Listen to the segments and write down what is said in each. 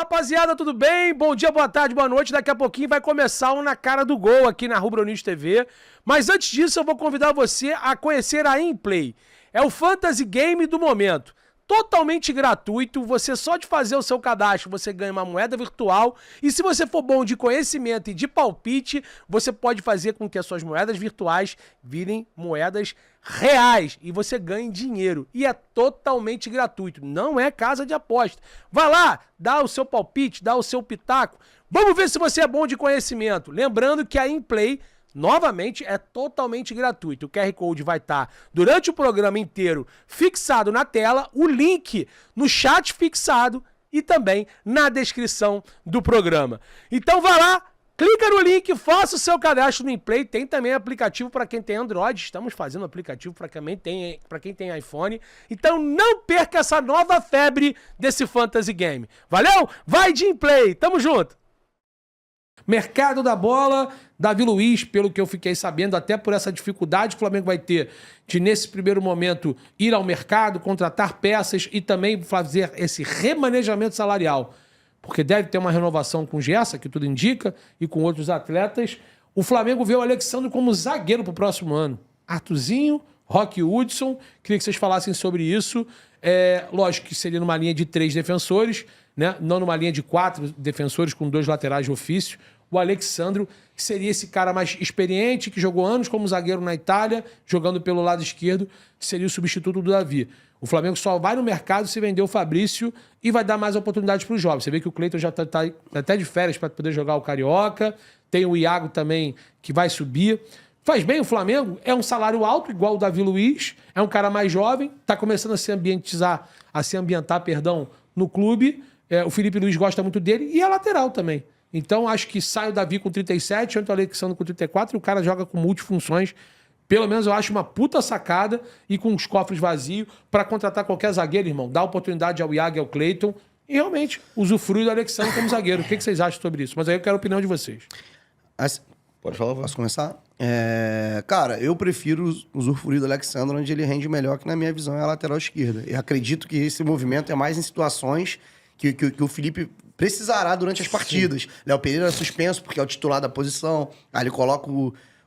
Rapaziada, tudo bem? Bom dia, boa tarde, boa noite. Daqui a pouquinho vai começar um Na Cara do Gol aqui na Rubro News TV. Mas antes disso, eu vou convidar você a conhecer a Inplay. É o fantasy game do momento. Totalmente gratuito, você só de fazer o seu cadastro, você ganha uma moeda virtual. E se você for bom de conhecimento e de palpite, você pode fazer com que as suas moedas virtuais virem moedas reais e você ganhe dinheiro. E é totalmente gratuito, não é casa de aposta. Vai lá, dá o seu palpite, dá o seu pitaco. Vamos ver se você é bom de conhecimento. Lembrando que a Inplay, novamente, é totalmente gratuito. O QR Code vai estar durante o programa inteiro fixado na tela, o link no chat fixado e também na descrição do programa. Então vai lá, clica no link, faça o seu cadastro no Inplay. Tem também aplicativo para quem tem Android. Estamos fazendo aplicativo para quem tem iPhone. Então não perca essa nova febre desse fantasy game. Valeu? Vai de Inplay. Tamo junto. Mercado da bola, Davi Luiz, pelo que eu fiquei sabendo, até por essa dificuldade que o Flamengo vai ter de, nesse primeiro momento, ir ao mercado, contratar peças e também fazer esse remanejamento salarial. Porque deve ter uma renovação com o Gerson, que tudo indica, e com outros atletas. O Flamengo vê o Alexandre como zagueiro para o próximo ano. Arthurzinho, Roque Hudson, queria que vocês falassem sobre isso. Lógico que seria numa linha de 3 defensores, né? Não numa linha de 4 defensores com 2 laterais de ofício. O Alexandro seria esse cara mais experiente, que jogou anos como zagueiro na Itália, jogando pelo lado esquerdo, seria o substituto do Davi. O Flamengo só vai no mercado se vender o Fabrício e vai dar mais oportunidades para os jovens. Você vê que o Cleiton já tá até de férias para poder jogar o Carioca, tem o Iago também que vai subir. Faz bem o Flamengo, é um salário alto, igual o Davi Luiz, é um cara mais jovem, está começando a se ambientar, no clube. O Felipe Luiz gosta muito dele e é lateral também. Então, acho que sai o Davi com 37, entra o Alexandre com 34 e o cara joga com multifunções. Pelo menos eu acho uma puta sacada e com os cofres vazios para contratar qualquer zagueiro, irmão. Dá oportunidade ao Iago e ao Cleiton e realmente usufrui do Alexandre como zagueiro. O que vocês acham sobre isso? Mas aí eu quero a opinião de vocês. Pode falar, posso começar? Cara, eu prefiro usufruir do Alexandre onde ele rende melhor, que na minha visão é a lateral esquerda. E acredito que esse movimento é mais em situações que o Felipe precisará durante as partidas. Léo Pereira é suspenso porque é o titular da posição. Aí ele coloca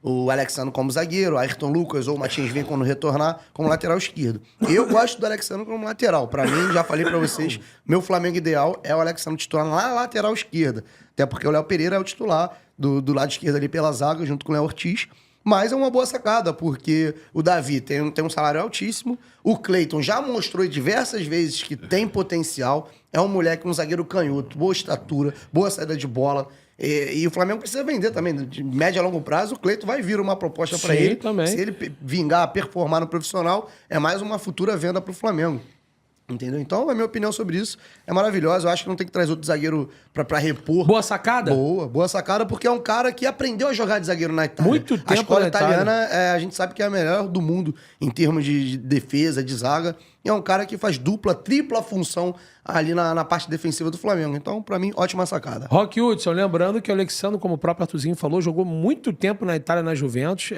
o Alexandre como zagueiro, Ayrton Lucas ou o Martins vem quando retornar como lateral esquerdo. Eu gosto do Alexandre como lateral. Pra mim, já falei pra vocês, meu Flamengo ideal é o Alexandre titular na lateral esquerda. Até porque o Léo Pereira é o titular do lado esquerdo ali pela zaga, junto com o Léo Ortiz. Mas é uma boa sacada, porque o Davi tem um salário altíssimo, o Cleiton já mostrou diversas vezes que tem potencial, é um moleque, um zagueiro canhoto, boa estatura, boa saída de bola, e o Flamengo precisa vender também, de médio a longo prazo, o Cleiton vai vir uma proposta para ele, também. Se ele vingar, performar no profissional, é mais uma futura venda para o Flamengo. Entendeu? Então, a minha opinião sobre isso é maravilhosa. Eu acho que não tem que trazer outro zagueiro pra repor. Boa sacada? Boa sacada, porque é um cara que aprendeu a jogar de zagueiro na Itália. Muito tempo a escola na Itália. italiana, a gente sabe que é a melhor do mundo em termos de defesa, de zaga. E é um cara que faz dupla, tripla função ali na parte defensiva do Flamengo. Então, pra mim, ótima sacada. Roque Hudson, lembrando que o Alexandre, como o próprio Arthurzinho falou, jogou muito tempo na Itália, na Juventus,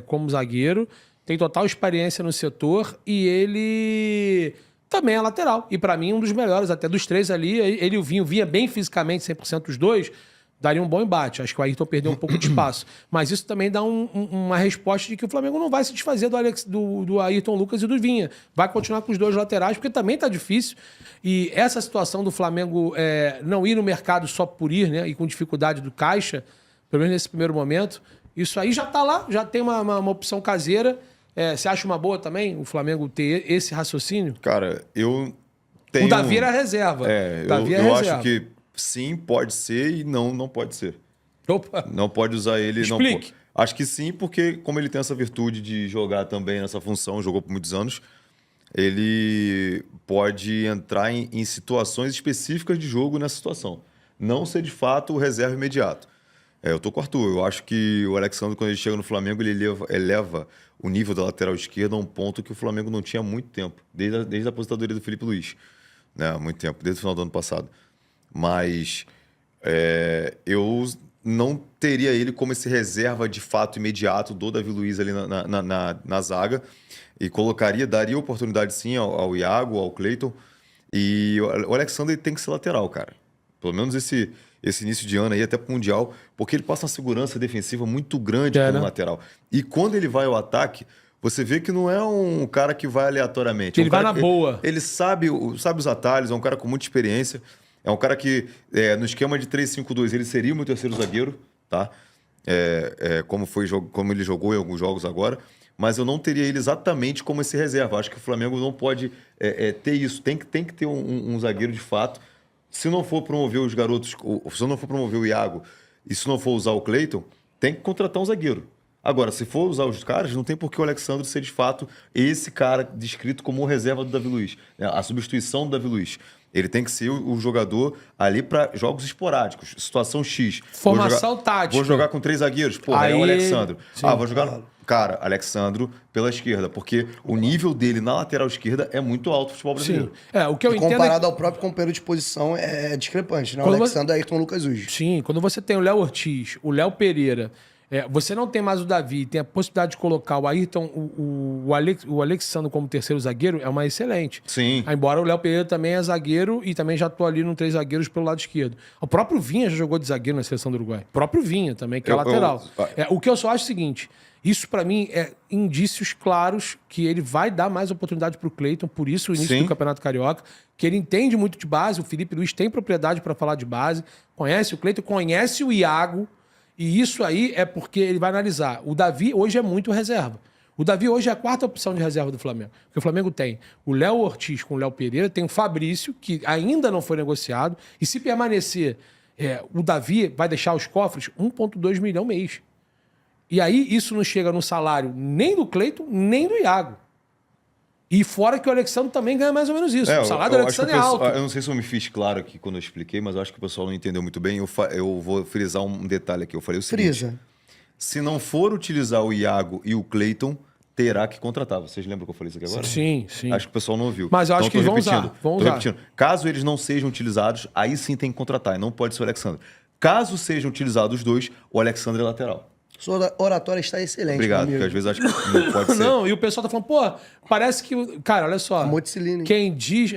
como zagueiro. Tem total experiência no setor e ele também é lateral. E pra mim, um dos melhores, até dos três ali. Ele e o Vinho vinha bem fisicamente, 100% os dois, daria um bom embate. Acho que o Ayrton perdeu um pouco de espaço. Mas isso também dá uma resposta de que o Flamengo não vai se desfazer do Ayrton Lucas e do Vinha. Vai continuar com os dois laterais, porque também tá difícil. E essa situação do Flamengo não ir no mercado só por ir, né? E com dificuldade do caixa, pelo menos nesse primeiro momento, isso aí já tá lá, já tem uma opção caseira. Você acha uma boa também o Flamengo ter esse raciocínio? Cara, eu tenho... O Davi era reserva. Eu acho que sim, pode ser e não pode ser. Opa. Não pode usar ele. Explique. Acho que sim, porque como ele tem essa virtude de jogar também nessa função, jogou por muitos anos, ele pode entrar em situações específicas de jogo nessa situação. Não ser de fato o reserva imediato. Eu tô com o Arthur. Eu acho que o Alexandre, quando ele chega no Flamengo, ele eleva o nível da lateral esquerda a um ponto que o Flamengo não tinha há muito tempo, desde a aposentadoria do Felipe Luiz. Né? Há muito tempo, desde o final do ano passado. Mas eu não teria ele como esse reserva de fato imediato do Davi Luiz ali na zaga e daria oportunidade sim ao Iago, ao Cleiton. E o Alexandre tem que ser lateral, cara. Pelo menos esse início de ano aí, até pro Mundial, porque ele passa uma segurança defensiva muito grande como lateral. E quando ele vai ao ataque, você vê que não é um cara que vai aleatoriamente. Ele vai na boa. Ele sabe os atalhos, é um cara com muita experiência. É um cara que, no esquema de 3-5-2, ele seria o meu terceiro zagueiro, tá? Como ele jogou em alguns jogos agora. Mas eu não teria ele exatamente como esse reserva. Acho que o Flamengo não pode ter isso. Tem que ter um zagueiro de fato. Se não for promover os garotos, se não for promover o Iago e se não for usar o Cleiton, tem que contratar um zagueiro. Agora, se for usar os caras, não tem por que o Alexandre ser de fato esse cara descrito como o reserva do Davi Luiz, né? A substituição do Davi Luiz. Ele tem que ser o jogador ali para jogos esporádicos, situação X. Formação tática. Vou jogar com 3 zagueiros? Porra, é o Alexandre. Sim, vou jogar... Cara, Alexandro pela esquerda, porque o nível dele na lateral esquerda é muito alto no futebol brasileiro. Sim. O que eu entendo comparado ao próprio companheiro de posição é discrepante, né? O Alexandre é Ayrton Lucas hoje. Sim, quando você tem o Léo Ortiz, o Léo Pereira, você não tem mais o Davi, tem a possibilidade de colocar o Ayrton, o Alexandre como terceiro zagueiro, é uma excelente. Sim. Embora o Léo Pereira também é zagueiro e também já atua ali no 3 zagueiros pelo lado esquerdo. O próprio Vinha já jogou de zagueiro na seleção do Uruguai. O próprio Vinha também, que é lateral. O que eu só acho é o seguinte... Isso, para mim, é indícios claros que ele vai dar mais oportunidade para o Cleiton, por isso o início do Campeonato Carioca, que ele entende muito de base, o Felipe Luiz tem propriedade para falar de base, conhece o Cleiton, conhece o Iago, e isso aí é porque ele vai analisar. O Davi hoje é muito reserva. O Davi hoje é a 4ª opção de reserva do Flamengo. Porque o Flamengo tem o Léo Ortiz com o Léo Pereira, tem o Fabrício, que ainda não foi negociado, e se permanecer, o Davi vai deixar os cofres 1,2 milhão mês. E aí isso não chega no salário nem do Cleiton, nem do Iago. E fora que o Alexandre também ganha mais ou menos isso. O salário do Alexandre é alto. Eu não sei se eu me fiz claro aqui quando eu expliquei, mas eu acho que o pessoal não entendeu muito bem. Eu vou frisar um detalhe aqui. Eu falei o seguinte. Se não for utilizar o Iago e o Cleiton, terá que contratar. Vocês lembram que eu falei isso aqui agora? Sim. Acho que o pessoal não ouviu. Mas eu acho que eles vão usar. Tô repetindo. Caso eles não sejam utilizados, aí sim tem que contratar. E não pode ser o Alexandre. Caso sejam utilizados os dois, o Alexandre é lateral. Sua oratória está excelente. Obrigado, porque às vezes acho que não pode ser. Não, e o pessoal tá falando, parece que... Cara, olha só. Quem diz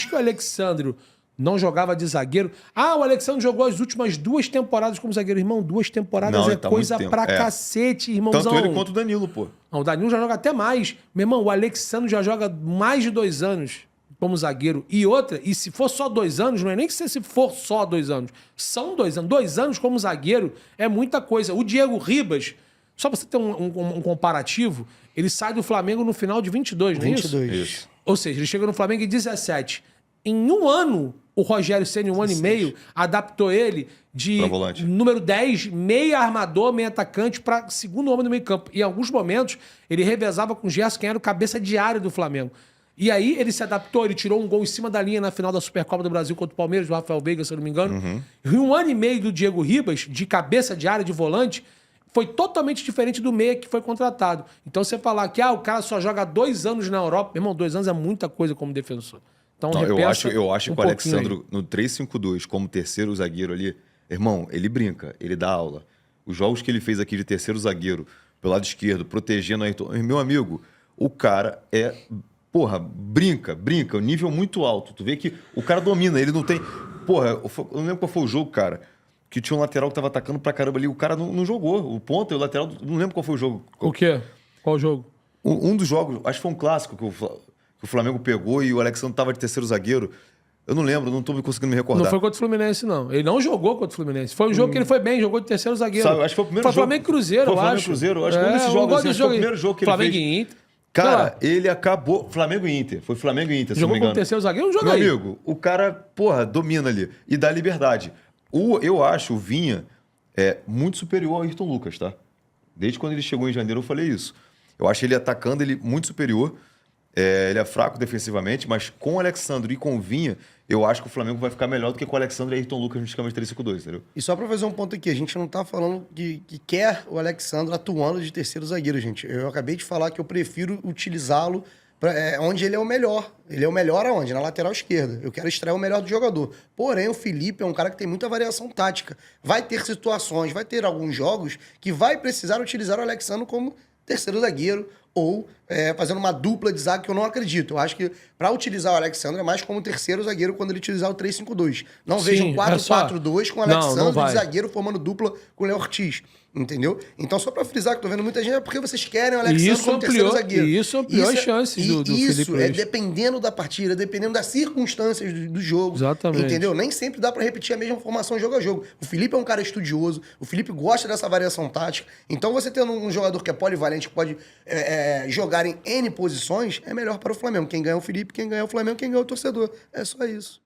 que o Alexandre não jogava de zagueiro... o Alexandre jogou as últimas 2 temporadas como zagueiro. Irmão, 2 temporadas não, tá coisa pra cacete, irmãozão. Tanto ele quanto o Danilo, pô. Não, o Danilo já joga até mais. Meu irmão, o Alexandre já joga mais de 2 anos como zagueiro. E outra, e se for só 2 anos, não é nem que se for só 2 anos. São 2 anos. 2 anos como zagueiro é muita coisa. O Diego Ribas, só pra você ter um comparativo, ele sai do Flamengo no final de 22, não é isso? 22. Isso. Ou seja, ele chega no Flamengo em 17. Em 1 ano, o Rogério Ceni, 1 ano e meio, adaptou ele de número 10, meia armador, meia atacante, para segundo homem do meio campo. E em alguns momentos, ele revezava com o Gerson, quem era o cabeça de área do Flamengo. E aí ele se adaptou, ele tirou um gol em cima da linha na final da Supercopa do Brasil contra o Palmeiras, do Rafael Veiga, se eu não me engano. E 1 ano e meio do Diego Ribas, de cabeça de área, de volante, foi totalmente diferente do meia que foi contratado. Então você falar que o cara só joga 2 anos na Europa, meu irmão, 2 anos é muita coisa como defensor. Então, não, eu acho que o Alexandre no 3-5-2, como terceiro zagueiro ali, irmão, ele brinca, ele dá aula. Os jogos que ele fez aqui de terceiro zagueiro, pelo lado esquerdo, protegendo aí. Meu amigo, o cara brinca, um nível muito alto. Tu vê que o cara domina, ele não tem... eu não lembro qual foi o jogo, cara, que tinha um lateral que tava atacando pra caramba ali, o cara não jogou. O ponta e o lateral, não lembro qual foi o jogo. O quê? Qual jogo? Um dos jogos, acho que foi um clássico que o Flamengo pegou e o Alexandre tava de terceiro zagueiro. Eu não lembro, não tô conseguindo me recordar. Não foi contra o Fluminense, não. Ele não jogou contra o Fluminense. Foi um jogo que ele foi bem, jogou de terceiro zagueiro. Sabe, acho que foi o primeiro jogo. Foi Flamengo e Cruzeiro, eu acho. Flamengo e Cruzeiro, acho que um desses jogos, foi o primeiro jogo que ele fez. Flamengo e Inter. Cara, ele acabou... Flamengo e Inter. Foi Flamengo e Inter, se não me engano. Jogou como terceiro zagueiro, não jogou aí. Meu amigo, o cara, domina ali. E dá liberdade. Eu acho o Vinha muito superior ao Ayrton Lucas, tá? Desde quando ele chegou em janeiro eu falei isso. Eu acho ele atacando ele muito superior. Ele é fraco defensivamente, mas com o Alexandre e com o Vinha, eu acho que o Flamengo vai ficar melhor do que com o Alexandre e Ayrton Lucas no esquema de 3-5-2, entendeu? E só pra fazer um ponto aqui, a gente não tá falando que quer o Alexandre atuando de terceiro zagueiro, gente. Eu acabei de falar que eu prefiro utilizá-lo onde ele é o melhor. Ele é o melhor aonde? Na lateral esquerda. Eu quero extrair o melhor do jogador. Porém, o Felipe é um cara que tem muita variação tática. Vai ter situações, vai ter alguns jogos que vai precisar utilizar o Alexandre como terceiro zagueiro ou fazendo uma dupla de zaga, que eu não acredito. Eu acho que para utilizar o Alexandre é mais como terceiro zagueiro quando ele utilizar o 3-5-2. Não vejo um 4-4-2 com o Alexandre de zagueiro formando dupla com o Léo Ortiz. Entendeu? Então, só pra frisar que eu tô vendo muita gente, é porque vocês querem o Alexandre como terceiro zagueiro. E isso ampliou as chances do Felipe Isso Luiz. dependendo da partida, dependendo das circunstâncias do jogo. Exatamente. Entendeu? Nem sempre dá pra repetir a mesma formação jogo a jogo. O Felipe é um cara estudioso, o Felipe gosta dessa variação tática. Então, você tendo um jogador que é polivalente, que pode jogar em N posições, é melhor para o Flamengo. Quem ganha é o Felipe, quem ganha é o Flamengo, quem ganha é o torcedor. É só isso.